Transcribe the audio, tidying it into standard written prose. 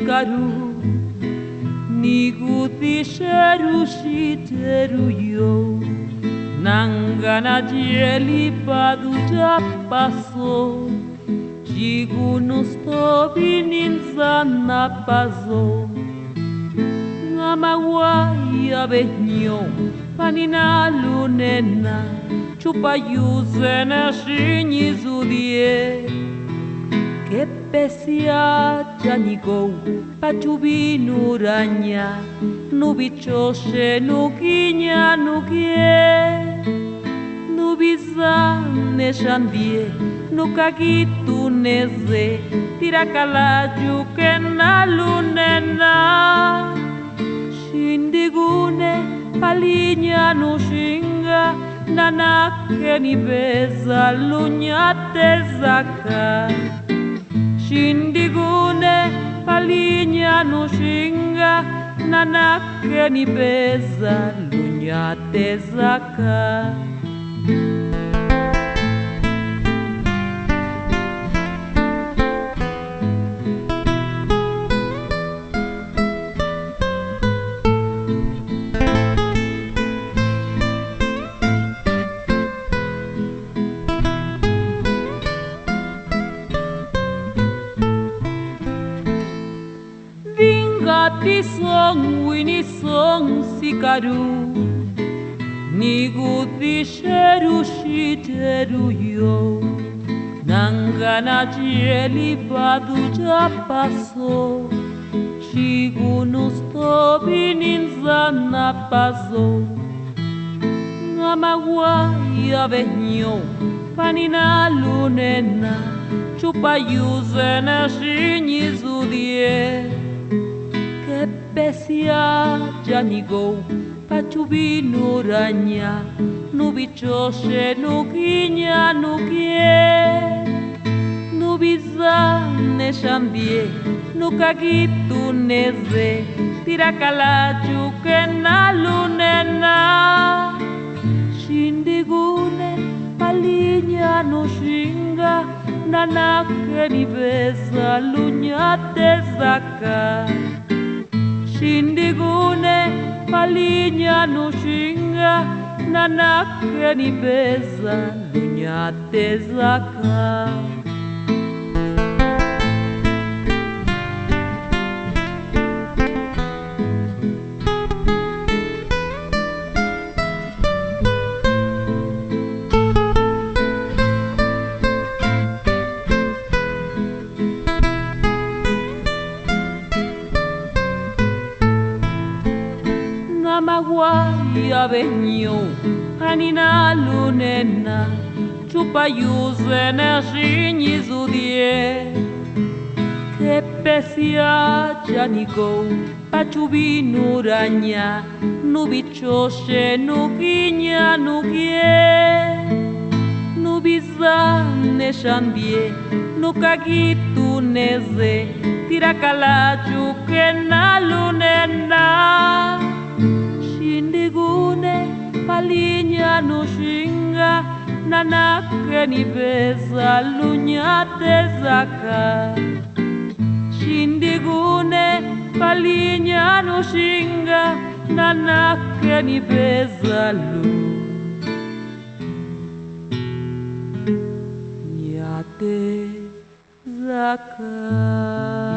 sikaru Nikuthisheru shiteru yo Nangana jeli padu japaso Jigunus tobinin sana paso Ngamawaya behnyo Panina lunena Chupayuzena shinyizudie Que pesia janigou Pachubinuranya Nubichoshe nukinya nukie Nubizane shandie Nukagituneze Tirakalaju kena lunena Shindigune palinya nushinga Nanake nibeza lunyate zaka Shindigune palinya nushinga Nanake nibeza lunyate zaka Ti song wini song sikaru Nikuthisheru shiteru yo Nangana jeli padu japaso Shigunus tobinin sana paso Ngamawaya behnyo Panina lunena Chupayuzena shinyizudie Pesia janigou Pachubinuranya Nubichoshe nukinya nukie Nubizane shandie Nukagituneze Tirakalaju kena lunena Shindigune palinya nushinga Nanake nibeza lunyate zaka Shindigune palinya nushinga Nanake nibeza lunyate zaka Ngamawaya behnyo Panina lunena Chupayuzena shinyizudie Que pesia janigou Pachubinuranya Nubichoshe nukinya nukie Nubizane shandie Nukagituneze Tirakalaju kena lunena Shindigune palinya nushinga Nanake nibeza lunyate zaka Shindigune palinya nushinga Nanake nibeza lunyate zaka